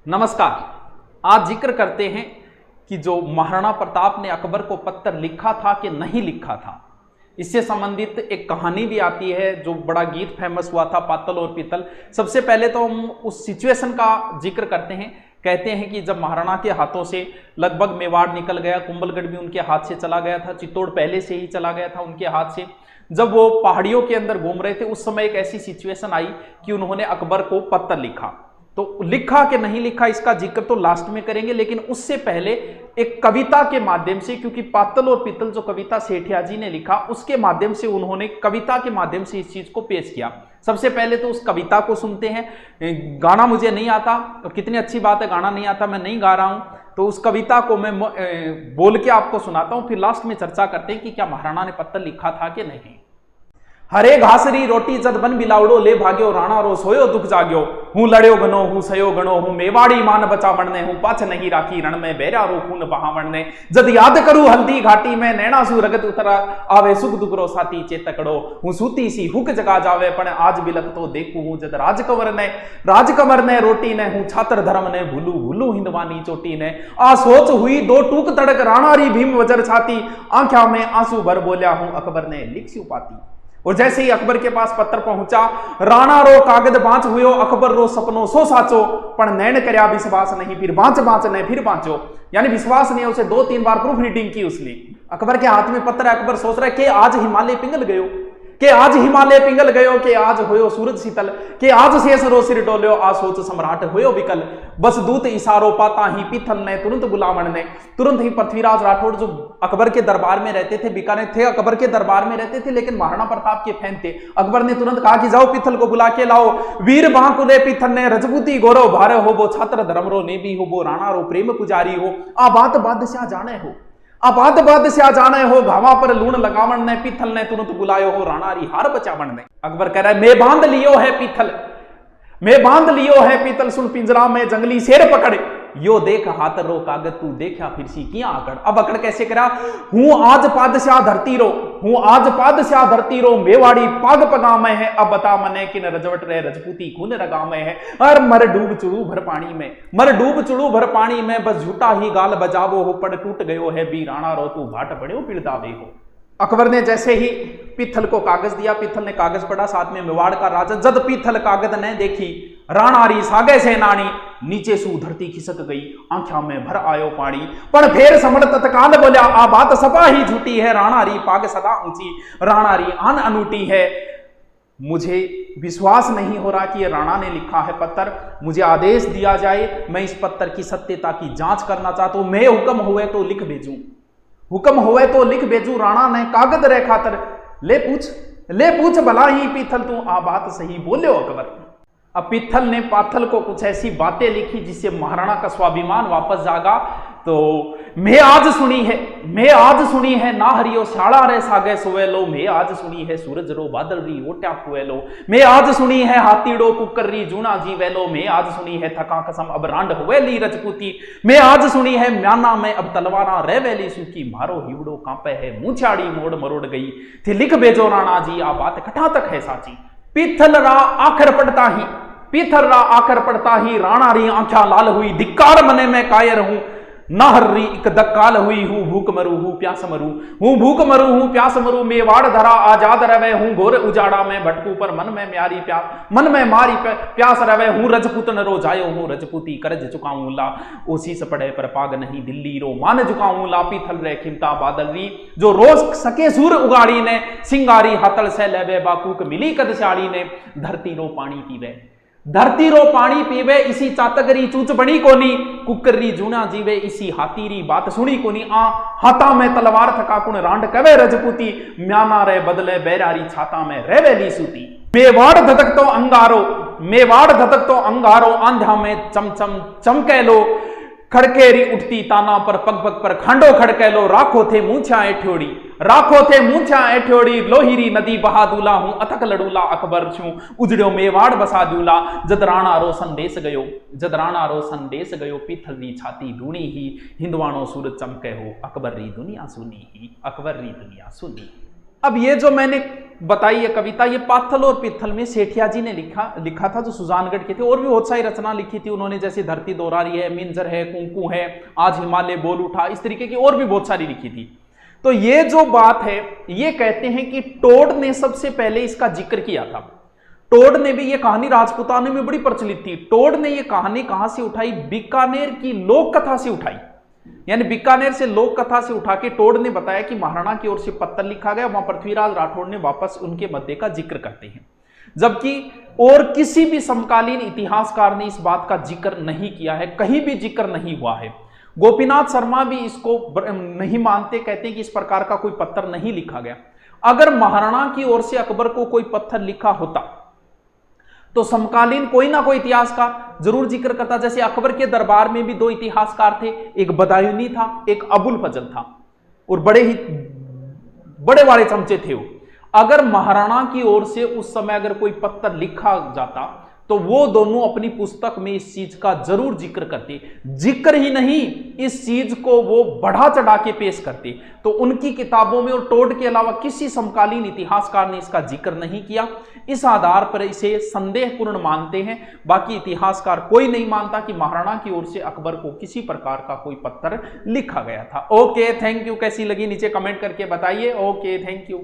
नमस्कार। आज जिक्र करते हैं कि जो महाराणा प्रताप ने अकबर को पत्र लिखा था कि नहीं लिखा था, इससे संबंधित एक कहानी भी आती है जो बड़ा गीत फेमस हुआ था, पातल और पीतल। सबसे पहले तो हम उस सिचुएशन का जिक्र करते हैं। कहते हैं कि जब महाराणा के हाथों से लगभग मेवाड़ निकल गया, कुंभलगढ़ भी उनके हाथ से चला गया था, चित्तौड़ पहले से ही चला गया था उनके हाथ से। जब वो पहाड़ियों के अंदर घूम रहे थे, उस समय एक ऐसी सिचुएशन आई कि उन्होंने अकबर को पत्र लिखा। तो लिखा कि नहीं लिखा इसका जिक्र तो लास्ट में करेंगे, लेकिन उससे पहले एक कविता के माध्यम से, क्योंकि पातल और पीतल जो कविता सेठिया जी ने लिखा, उसके माध्यम से उन्होंने कविता के माध्यम से इस चीज को पेश किया। सबसे पहले तो उस कविता को सुनते हैं। गाना मुझे नहीं आता, और कितनी अच्छी बात है, गाना नहीं आता, मैं नहीं गा रहा हूं, तो उस कविता को मैं बोल के आपको सुनाता हूं, फिर लास्ट में चर्चा करते हैं कि क्या महाराणा ने पत्र लिखा था कि नहीं। हरे घासरी रोटी जद बन बिलावड़ो ले भाग्यो, राणा रो सोयो दुख जाग्यो, हूं लड़्यो गनो हूं सयो गणो, हूं मेवाड़ी मान बचा मरने, हूं पाछ नहीं राखी रण में बैरा रो खून बहावण ने, जद याद करूं हल्दी घाटी में नैना सु रगत उतरा आवे, सुख दुख रो साथी चेतकड़ो, हूं सूती सी हुक जगा जावे, पण आज बिलक तो देखू हूं जद राजकमर ने रोटी ने, हूं छात्र धर्म ने भूलू भूलू हिंदवानी चोटी ने, आ सोच हुई दो टूक तड़क राणारी भीम वजर छाती, आंख्या में आंसू भर बोलिया हूं अकबर ने लिख स्यू पाती। और जैसे ही अकबर के पास पत्र पहुंचा, राणा रो कागद बांच हुयो, अकबर रो सपनो सो साचो, पण नैन करया विश्वास नहीं, फिर बांच ने फिर बांचो। यानी विश्वास नहीं है, उसे 2-3 बार प्रूफ रीडिंग की उसने। अकबर के हाथ में पत्र है, अकबर सोच रहा है कि आज हिमालय पिंगल गयो, कि आज हिमालय पिंगल गयो, कि आज होयो सूरज शीतल, कि आज शेष रो सिर डोल्यो, आ सोच सम्राट होयो विकल, बस दूत इशारो पाता ही पीथल ने तुरंत बुलावन ने। तुरंत ही पृथ्वीराज राठौड़ जो अकबर के दरबार में रहते थे, बीकानेर थे, अकबर के दरबार में रहते थे, लेकिन महाराणा प्रताप के फैन थे। अकबर ने तुरंत कहा कि जाओ पीथल को बुला के लाओ। वीर बांकुले पीथल ने रजपूती गौरव भारे हो, वो छात्र धर्म रो नेबी हो, वो राणा रो प्रेम पुजारी हो, आ बात बादशाह जाने हो, आबाद बादशाह जाने हो, घावा पर लूण लगावन ने, पीथल ने तुरंत बुलायो हो, राणारी हार बचावन ने। अकबर कह रहा है, मैं बांध लियो है पीथल, मैं बांध लियो है पीतल, सुन पिंजरा में जंगली शेर पकड़, यो देख हाथ रो कागज तू देखा फिर सी किया आकड़। अब अकड़ कैसे करा, हूं आज पादशाह धरती रो, हूं आज पादशाह धरती रो, मेवाड़ी पाग पगा में है, अब बता मने किन रजवट रे रजपूती खून रगा में है, और मर डूब चुड़ू भर पानी में, मर डूब चुड़ू भर पानी में, बस झूठा ही गाल बजावो हो, पड़ टूट गयो है बी राणा रो, तू भाट पड़ो पिड़दावे हो। अकबर ने जैसे ही पीथल को कागज दिया, पीथल ने कागज पढ़ा, साथ में मेवाड़ का राजा, जद पीथल कागज ने देखी, राणारी सागे सेनानी, नीचे सू धरती खिसक गई, आंख्या में भर आयो पानी, पर फेर समण तत्काल बोल्या, आ बात सपा ही झूठी है, राणारी पाग सदा ऊंची, राणारी आन अनूठी है। मुझे विश्वास नहीं हो रहा कि ये राणा ने लिखा है पत्र, मुझे आदेश दिया जाए, मैं इस पत्र की सत्यता की जांच करना चाहता हूं, मैं हुक्म हुए तो लिख भेजूं, हुक्म हुए तो लिख भेजू। राणा ने कागज रे खातर, ले पूछ भला ही पीथल तू आ बात सही बोले अकबर। अब पीथल ने पाथल को कुछ ऐसी बातें लिखी जिससे महाराणा का स्वाभिमान वापस जागा। तो मैं आज सुनी है ना हरियो शाला रे सागे सोवेलो, मैं आज सुनी है सूरज रो बादल री ओट्या कुएलो, मैं आज सुनी है हाथीड़ो कुकर री जूना जीवेलो, मैं आज सुनी है थका कसम अब रांड हुएली रजपूती, मैं आज सुनी है म्याना में अब तलवारा रेवेली सूखी, मारो हिवड़ो कांपे है मूंछाड़ी मोड़ मरोड़ गई थी, लिख भेजो राणा जी आ बात कठा तक है साची। पीथल रा आखिर पड़ता ही राणा री आंख्या लाल हुई, धिक्कार मने में कायर हूं, नाहर्री एक दक्काल हुई, हूं भूख मरू हूं प्यास मरू, मेवाड़ धरा आजाद रवे, हूं घोर उजाड़ा में भटकू, पर मन में मारी प्यास रवे, हूं रजपूतन रो जायो हूं रजपूती, करज चुकाऊं ला ओसीस पड़े पर पाग नहीं, दिल्ली रो मान झुकाऊं ला, पीथल रे खिमता बादल री, जो रोज सके सूर उगाड़ी ने, सिंगारी हाथल से लेवे बाकूक मिली कदशाली ने, धरती रो पानी पीवे इसी चातगरी चूच बनी कोनी, कुकरी जूना जीवे इसी हाथीरी बात सुनी कोनी, आ हाथा में तलवार थका कुण रांड कवे रजपूती, म्याना रे बदले बैरारी छाता में रेवेली सूती। मेवाड़ धतक तो अंगारो, आंध्या में चमके लो, खड़केरी उठती ताना पर पग पग पर खांडो खड़के लो, राखो थे मूछा एठोड़ी, लोहिरी नदी बहा दूला, हूं अथक लड़ूला अकबर छू, उजड़ो मेवाड़ बसा दूला, जद राणा रो संदेश गयो, पीथल री छाती ढूंढी ही, हिंदवाणो सूरज चमके हो, अकबर री दुनिया सुनी ही। अब ये जो मैंने बताई ये कविता, ये पाथल और पित्थल में सेठिया जी ने लिखा था, जो सुजानगढ़ के थे। और भी बहुत सारी रचना लिखी थी उन्होंने, जैसे धरती दोहरा रही है, मिंजर है, कुंकू है, आज हिमालय बोल उठा, इस तरीके की और भी बहुत सारी लिखी थी। तो ये जो बात है, ये कहते हैं कि टोड ने सबसे पहले इसका जिक्र किया था। टोड ने भी, ये कहानी राजपूताने में बड़ी प्रचलित थी। टोड ने ये कहानी कहां से उठाई? बीकानेर की लोक कथा से उठाई। यानी बीकानेर से लोक कथा से उठा के टोड ने बताया कि महाराणा की ओर से पत्र लिखा गया, वहां पृथ्वीराज राठौड़ ने वापस उनके मध्य का जिक्र करते हैं। जबकि और किसी भी समकालीन इतिहासकार ने इस बात का जिक्र नहीं किया है, कहीं भी जिक्र नहीं हुआ है। गोपीनाथ शर्मा भी इसको नहीं मानते, कहते हैं कि इस प्रकार का कोई पत्र नहीं लिखा गया। अगर महाराणा की ओर से अकबर को कोई पत्थर लिखा होता तो समकालीन कोई ना कोई इतिहासकार जरूर जिक्र करता। जैसे अकबर के दरबार में भी दो इतिहासकार थे, एक बदायूनी था, एक अबुल फजल था, और बड़े बड़े चमचे थे वो। अगर महाराणा की ओर से उस समय अगर कोई पत्र लिखा जाता तो वो दोनों अपनी पुस्तक में इस चीज का जरूर जिक्र करते। जिक्र ही नहीं, इस चीज को वो बढ़ा चढ़ा के पेश करते। तो उनकी किताबों में और टोड के अलावा किसी समकालीन इतिहासकार ने इसका जिक्र नहीं किया। इस आधार पर इसे संदेहपूर्ण मानते हैं। बाकी इतिहासकार कोई नहीं मानता कि महाराणा की ओर से अकबर को किसी प्रकार का कोई पत्र लिखा गया था। Okay, thank you. कैसी लगी नीचे कमेंट करके बताइए। Okay, thank you.